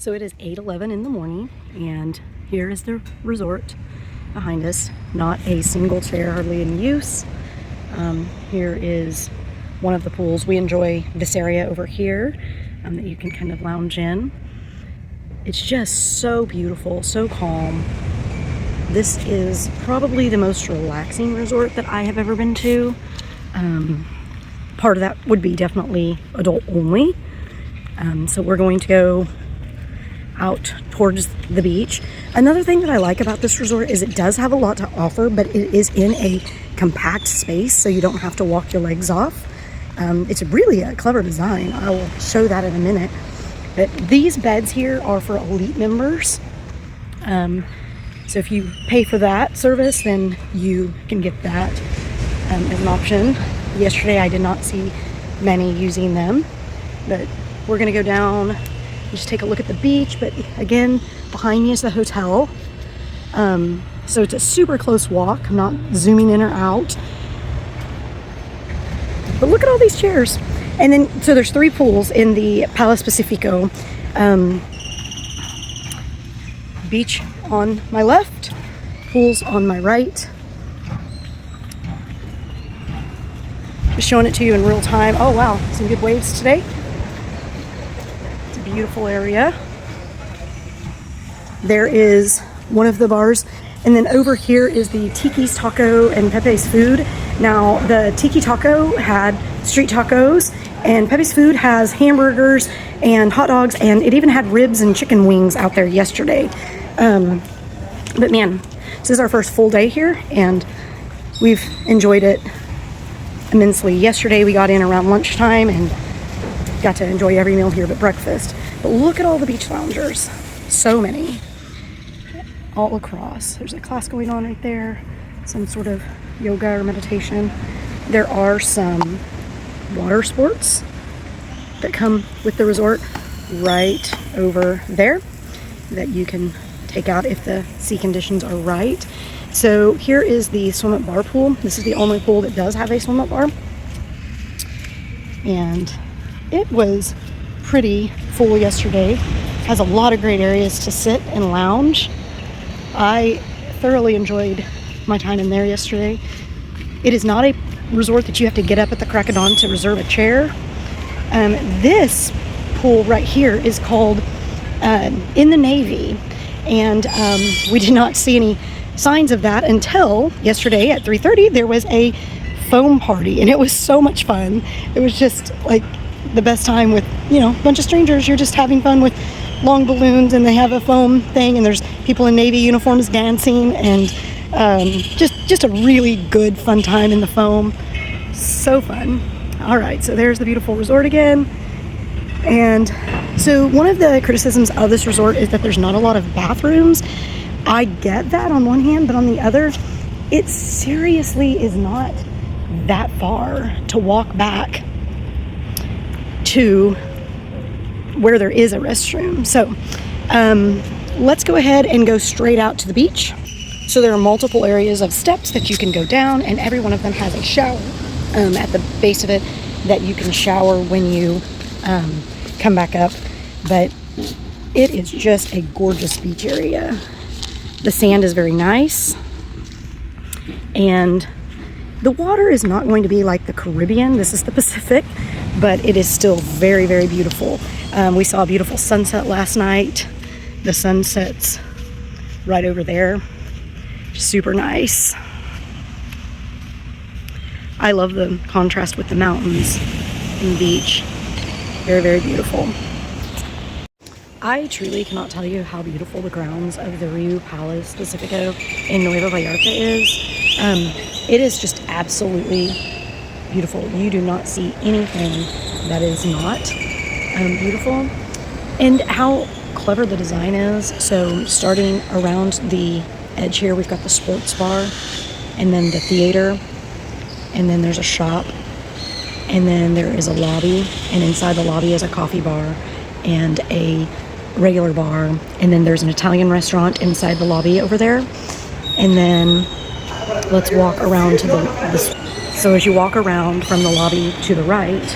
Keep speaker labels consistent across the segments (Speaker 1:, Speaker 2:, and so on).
Speaker 1: So it is 8:11 in the morning, and here is the resort behind us. Not a single chair hardly in use. Here is one of the pools. We enjoy this area over here that you can kind of lounge in. It's just so beautiful, so calm. This is probably the most relaxing resort that I have ever been to. Part of that would be definitely adult only. So we're going to go out towards the beach. Another thing that I like about this resort is it does have a lot to offer, but it is in a compact space, so you don't have to walk your legs off. It's really a clever design. I will show that in a minute. But these beds here are for elite members. So if you pay for that service, then you can get that as an option. Yesterday I did not see many using them, but we're gonna go down and just take a look at the beach. But again, behind me is the hotel. So it's a super close walk. I'm not zooming in or out. But look at all these chairs. And then, so there's 3 pools in the Palace Pacifico. Beach on my left, pools on my right. Just showing it to you in real time. Oh wow, some good waves today. It's a beautiful area. There is one of the bars, and then over here is the Tiki's Taco and Pepe's Food. Now the Tiki Taco had street tacos, and Pepe's Food has hamburgers and hot dogs, and it even had ribs and chicken wings out there yesterday. But man, this is our first full day here, and we've enjoyed it immensely. Yesterday we got in around lunchtime and got to enjoy every meal here but breakfast. But look at all the beach loungers. So many. All across. There's a class going on right there. Some sort of yoga or meditation. There are some water sports that come with the resort right over there that you can take out if the sea conditions are right. So here is the swim up bar pool. This is the only pool that does have a swim up bar. And it was pretty full yesterday. Has a lot of great areas to sit and lounge. I thoroughly enjoyed my time in there yesterday. It is not a resort that you have to get up at the crack of dawn to reserve a chair. This pool right here is called In the Navy. And we did not see any signs of that until yesterday at 3:30. There was a foam party, and it was so much fun. It was just like the best time with, you know, a bunch of strangers. You're just having fun with long balloons, and they have a foam thing, and there's people in Navy uniforms dancing, and just a really good fun time in the foam. So fun. All right, so there's the beautiful resort again. And so one of the criticisms of this resort is that there's not a lot of bathrooms. I get that on one hand, but on the other, it seriously is not that far to walk back to where there is a restroom. So let's go ahead and go straight out to the beach. So there are multiple areas of steps that you can go down, and every one of them has a shower at the base of it that you can shower when you come back up. But it is just a gorgeous beach area. The sand is very nice, and the water is not going to be like the Caribbean. This is the Pacific, but it is still very, very beautiful. We saw a beautiful sunset last night. The sunset's right over there. Super nice. I love the contrast with the mountains and the beach. Very, very beautiful. I truly cannot tell you how beautiful the grounds of the RIU Palace Pacifico in Nuevo Vallarta is. It is just absolutely beautiful. You do not see anything that is not beautiful. And how clever the design is. So starting around the edge here, we've got the sports bar, and then the theater, and then there's a shop, and then there is a lobby, and inside the lobby is a coffee bar and a regular bar, and then there's an Italian restaurant inside the lobby over there. And then let's walk around to so as you walk around from the lobby to the right,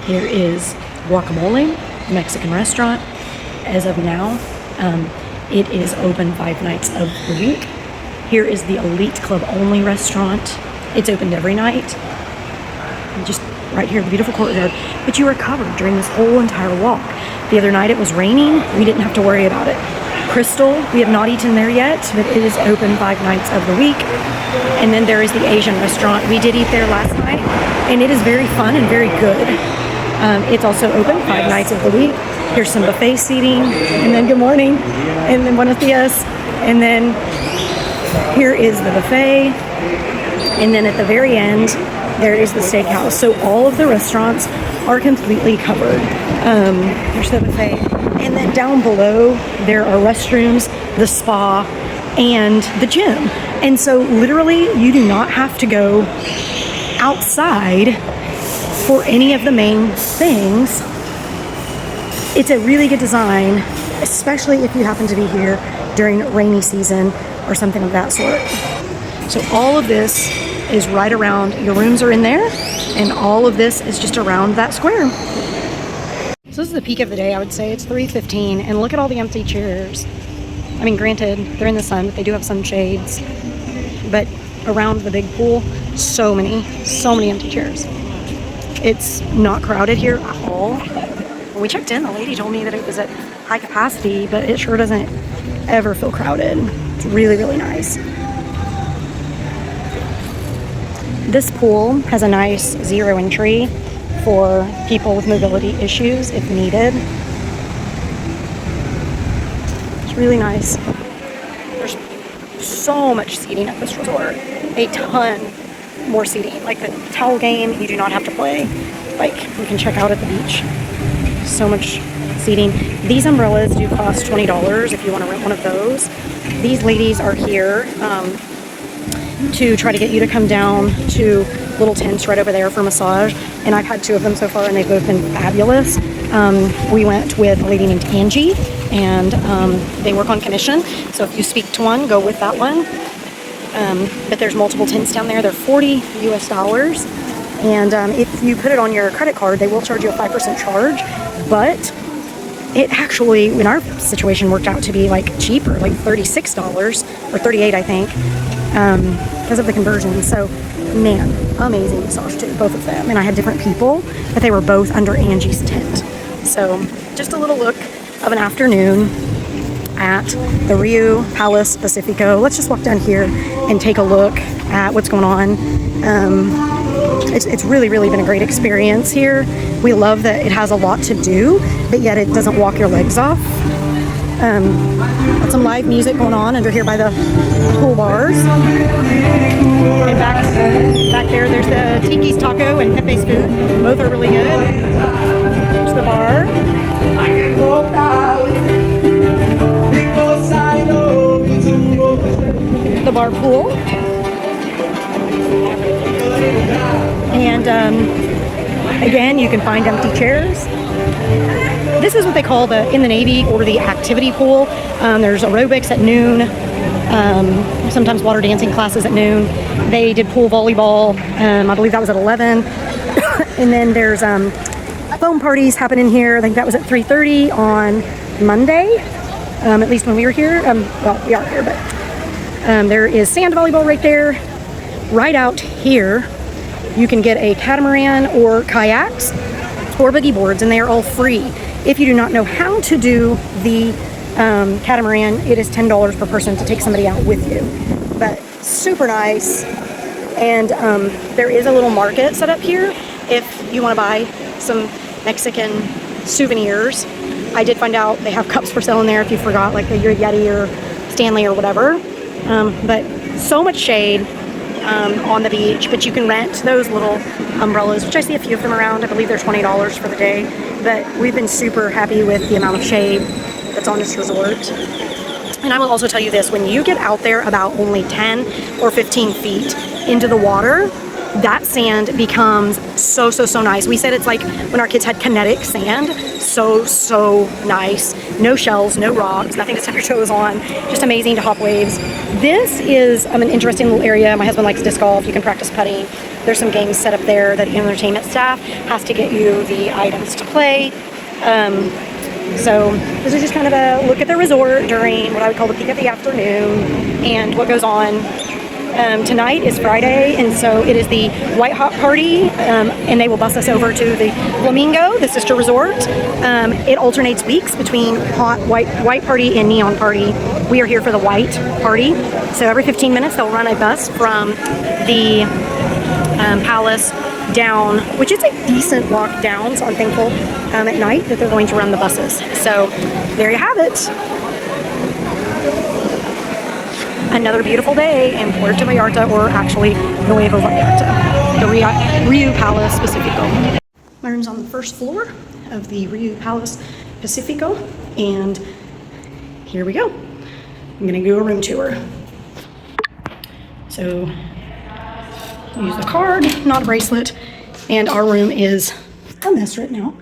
Speaker 1: here is guacamole, Mexican restaurant. As of now, it is open 5 nights of the week. Here is the Elite Club only restaurant. It's opened every night. And just right here, the beautiful courtyard. But you are covered during this whole entire walk. The other night it was raining. We didn't have to worry about it. Crystal, we have not eaten there yet, but it is open 5 nights of the week. And then there is the Asian restaurant. We did eat there last night, and it is very fun and very good. It's also open 5 nights of the week. Here's some buffet seating, and then good morning, and then buenos dias, and then here is the buffet, and then at the very end, there is the steakhouse. So all of the restaurants are completely covered. Here's the buffet, and then down below, there are restrooms, the spa, and the gym. And so literally, you do not have to go outside for any of the main things. It's a really good design, especially if you happen to be here during rainy season or something of that sort. So all of this is right around, your rooms are in there, and all of this is just around that square. So this is the peak of the day, I would say. It's 3:15, and look at all the empty chairs. I mean, granted, they're in the sun, but they do have some shades. But around the big pool, so many empty chairs. It's not crowded here at all. When we checked in, the lady told me that it was at high capacity, but it sure doesn't ever feel crowded. It's really, really nice. This pool has a nice zero entry for people with mobility issues if needed. It's really nice. There's so much seating at this resort. A ton more seating. Like the towel game, you do not have to play. Like, you can check out at the beach. So much seating. These umbrellas do cost $20 if you want to rent one of those. These ladies are here to try to get you to come down to little tents right over there for massage, and I've had 2 of them so far, and they've both been fabulous. We went with a lady named Angie, and they work on commission, so if you speak to one, go with that one. But there's multiple tents down there. They're $40 US, and if you put it on your credit card, they will charge you a 5% charge, but it actually, in our situation, worked out to be like cheaper, like $36 or $38, I think, because of the conversion. So, man, amazing massage too, both of them. And I had different people, but they were both under Angie's tent. So, just a little look of an afternoon at the RIU Palace Pacifico. Let's just walk down here and take a look at what's going on. It's really, really been a great experience here. We love that it has a lot to do, but yet it doesn't walk your legs off. Got some live music going on under here by the pool bars. And back there, there's the Tiki's Taco and Pepe's Food. Both are really good. There's the bar. The bar pool. And again, you can find empty chairs. This is what they call in the Navy or the activity pool. There's aerobics at noon, sometimes water dancing classes at noon. They did pool volleyball, I believe that was at 11. And then there's foam parties happening here. I think that was at 3:30 on Monday, at least when we were here. Well, we are here, but there is sand volleyball right there. Right out here, you can get a catamaran or kayaks or boogie boards, and they are all free. If you do not know how to do the catamaran, it is $10 per person to take somebody out with you. But super nice. And there is a little market set up here if you want to buy some Mexican souvenirs. I did find out they have cups for sale in there if you forgot, like your Yeti or Stanley or whatever. But so much shade on the beach, but you can rent those little umbrellas, which I see a few of them around. I believe they're $20 for the day, but we've been super happy with the amount of shade that's on this resort. And I will also tell you this, when you get out there about only 10 or 15 feet into the water, that sand becomes so nice. We said it's like when our kids had kinetic sand. So nice. No shells, no rocks, nothing to step your toes on. Just amazing to hop waves. This is an interesting little area. My husband likes disc golf. You can practice putting. There's some games set up there that the entertainment staff has to get you the items to play. So this is just kind of a look at the resort during what I would call the peak of the afternoon and what goes on. Tonight is Friday, and so it is the White Hot Party, and they will bus us over to the Flamingo, the sister resort. It alternates weeks between hot white party and neon party. We are here for the white party, so every 15 minutes they'll run a bus from the palace down, which is a decent walk down, so I'm thankful at night that they're going to run the buses. So there you have it. Another beautiful day in Puerto Vallarta, or actually Nuevo Vallarta, the RIU Palace Pacifico. My room's on the first floor of the RIU Palace Pacifico, and here we go. I'm gonna do a room tour. So use the card, not a bracelet, and our room is a mess right now.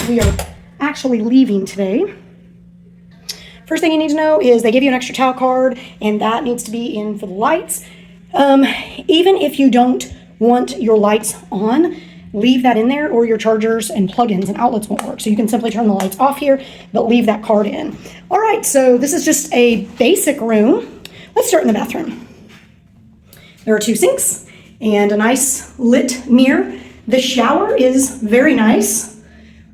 Speaker 1: We are actually leaving today. First thing you need to know is they give you an extra towel card, and that needs to be in for the lights. Even if you don't want your lights on, leave that in there, or your chargers and plugins and outlets won't work. So you can simply turn the lights off here, but leave that card in. All right, so this is just a basic room. Let's start in the bathroom. There are 2 sinks and a nice lit mirror. The shower is very nice,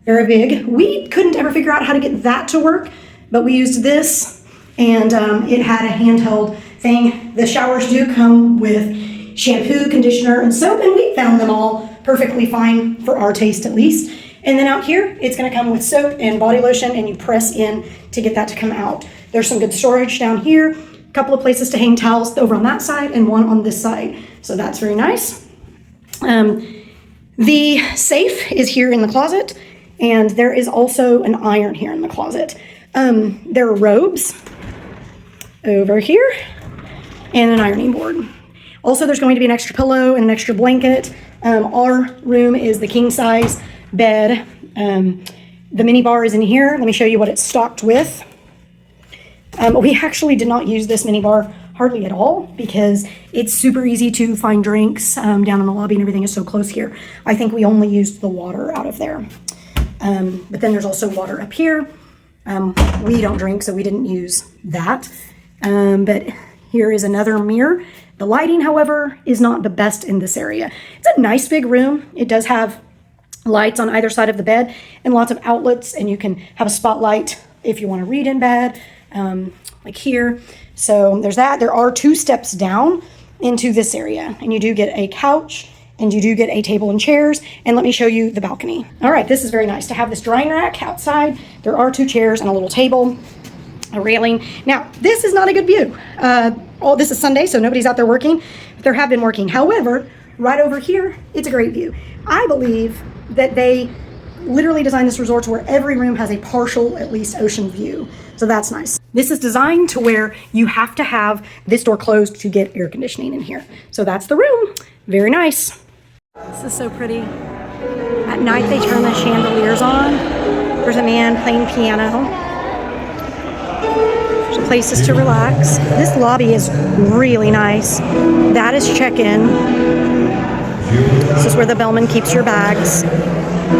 Speaker 1: very big. We couldn't ever figure out how to get that to work, but we used this, and it had a handheld thing. The showers do come with shampoo, conditioner, and soap, and we found them all perfectly fine for our taste at least. And then out here, it's gonna come with soap and body lotion, and you press in to get that to come out. There's some good storage down here, a couple of places to hang towels over on that side and one on this side. So that's very nice. The safe is here in the closet, and there is also an iron here in the closet. There are robes over here and an ironing board. Also, there's going to be an extra pillow and an extra blanket. Our room is the king size bed. The mini bar is in here. Let me show you what it's stocked with. We actually did not use this mini bar hardly at all because it's super easy to find drinks down in the lobby, and everything is so close here. I think we only used the water out of there. But then there's also water up here. We don't drink, so we didn't use that. But here is another mirror. The lighting, however, is not the best in this area. It's a nice big room. It does have lights on either side of the bed and lots of outlets, and you can have a spotlight if you want to read in bed, like here. So there's that. There are 2 steps down into this area, and you do get a couch, and you do get a table and chairs. And let me show you the balcony. All right, this is very nice to have this drying rack outside. There are 2 chairs and a little table, a railing. Now, this is not a good view. This is Sunday, so nobody's out there working. But there have been working. However, right over here, it's a great view. I believe that they literally designed this resort to where every room has a partial, at least, ocean view. So that's nice. This is designed to where you have to have this door closed to get air conditioning in here. So that's the room. Very nice. This is so pretty. At night, they turn the chandeliers on. There's a man playing piano. There's places to relax. This lobby is really nice. That is check-in. This is where the bellman keeps your bags.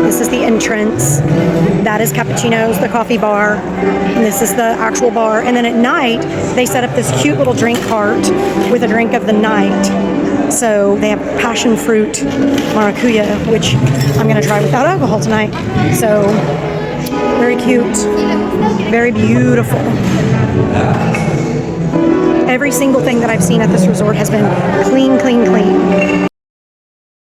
Speaker 1: This is the entrance. That is cappuccinos, the coffee bar. And this is the actual bar. And then at night, they set up this cute little drink cart with a drink of the night. So they have passion fruit maracuya, which I'm going to try without alcohol tonight. So very cute, very beautiful. Every single thing that I've seen at this resort has been clean, clean, clean.